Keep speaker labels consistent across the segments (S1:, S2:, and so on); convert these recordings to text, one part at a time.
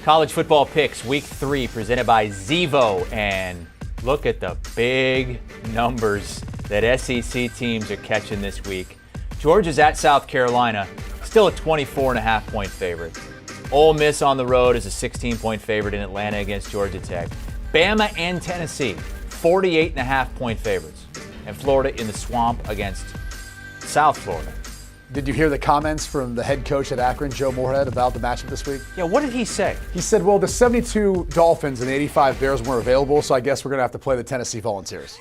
S1: College football picks, week 3, presented by Zevo. And look at the big numbers that SEC teams are catching this week. Georgia's at South Carolina, still a 24.5-point favorite. Ole Miss on the road is a 16-point favorite in Atlanta against Georgia Tech. Bama and Tennessee, 48.5-point favorites. And Florida in the swamp against South Florida.
S2: Did you hear the comments from the head coach at Akron, Joe Moorhead, about the matchup this week?
S1: Yeah, what did he say?
S2: He said, well, the 72 Dolphins and the 85 Bears weren't available, so I guess we're going to have to play the Tennessee Volunteers.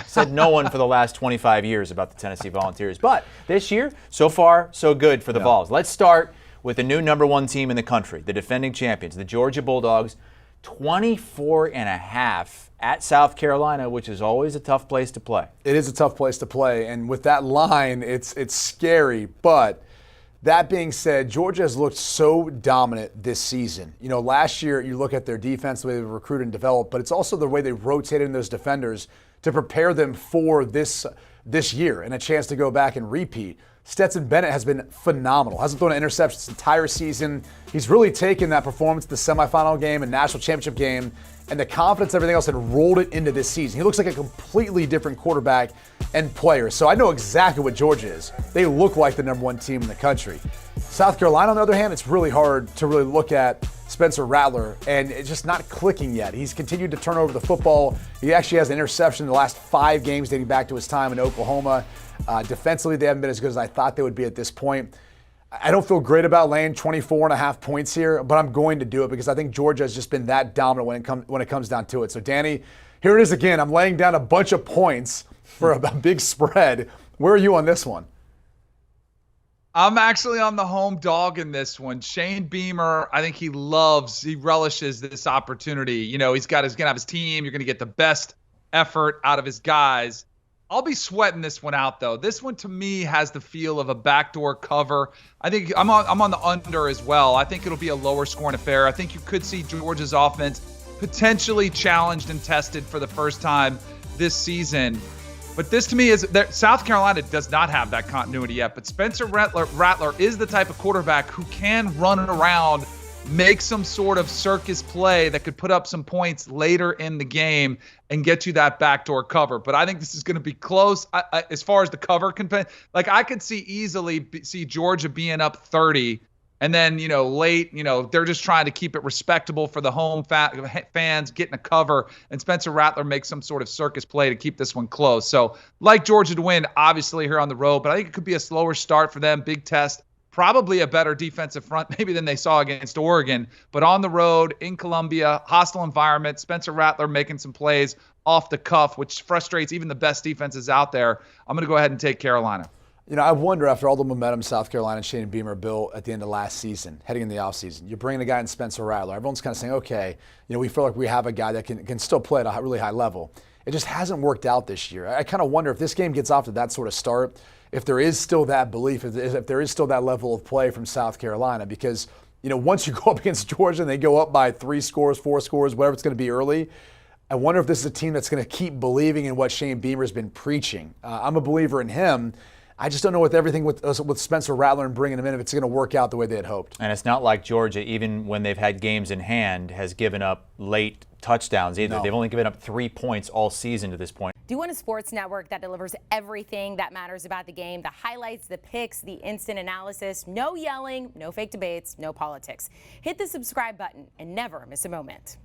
S1: Said no one for the last 25 years about the Tennessee Volunteers. But this year, so far, so good for the Vols. Let's start with the new number 1 team in the country, the defending champions, the Georgia Bulldogs, 24.5 at South Carolina, which is always a tough place to play.
S2: It is a tough place to play, and with that line, it's scary. But that being said, Georgia has looked so dominant this season. You know, last year you look at their defense, the way they recruited and developed, but it's also the way they rotated in those defenders to prepare them for this year and a chance to go back and repeat. Stetson Bennett has been phenomenal. Hasn't thrown an interception this entire season. He's really taken that performance, the semifinal game and national championship game, and the confidence and everything else, and rolled it into this season. He looks like a completely different quarterback and player. So I know exactly what Georgia is. They look like the number 1 team in the country. South Carolina, on the other hand, it's really hard to really look at Spencer Rattler, and it's just not clicking yet. He's continued to turn over the football. He actually has an interception in the last 5 games dating back to his time in Oklahoma. Defensively, they haven't been as good as I thought they would be at this point. I don't feel great about laying 24.5 points here, but I'm going to do it because I think Georgia has just been that dominant when it comes down to it. So, Danny, here it is again. I'm laying down a bunch of points for a big spread. Where are you on this one?
S3: I'm actually on the home dog in this one. Shane Beamer, I think he relishes this opportunity. You know, he's going to have his team. You're going to get the best effort out of his guys. I'll be sweating this one out, though. This one, to me, has the feel of a backdoor cover. I think I'm on the under as well. I think it'll be a lower scoring affair. I think you could see Georgia's offense potentially challenged and tested for the first time this season. But this, to me, is that South Carolina does not have that continuity yet. But Spencer Rattler is the type of quarterback who can run around, make some sort of circus play that could put up some points later in the game and get you that backdoor cover. But I think this is going to be close as far as the cover can. Like, I could easily see Georgia being up 30, and then, you know, late, you know, they're just trying to keep it respectable for the home fans, getting a cover, and Spencer Rattler makes some sort of circus play to keep this one close. So, like Georgia to win, obviously, here on the road, but I think it could be a slower start for them, big test. Probably a better defensive front maybe than they saw against Oregon. But on the road, in Columbia, hostile environment, Spencer Rattler making some plays off the cuff, which frustrates even the best defenses out there. I'm going to go ahead and take Carolina.
S2: You know, I wonder, after all the momentum South Carolina and Shane Beamer built at the end of last season, heading in the offseason, you're bringing a guy in Spencer Rattler. Everyone's kind of saying, okay, you know, we feel like we have a guy that can still play at a really high level. It just hasn't worked out this year. I kind of wonder if this game gets off to that sort of start, if there is still that belief, if there is still that level of play from South Carolina, because, you know, once you go up against Georgia and they go up by 3 scores, 4 scores, whatever it's going to be early, I wonder if this is a team that's going to keep believing in what Shane Beamer's been preaching. I'm a believer in him. I just don't know with everything with Spencer Rattler and bringing him in if it's going to work out the way they had hoped.
S1: And it's not like Georgia, even when they've had games in hand, has given up late touchdowns either. No. They've only given up 3 points all season to this point.
S4: Do you want a sports network that delivers everything that matters about the game? The highlights, the picks, the instant analysis, no yelling, no fake debates, no politics. Hit the subscribe button and never miss a moment.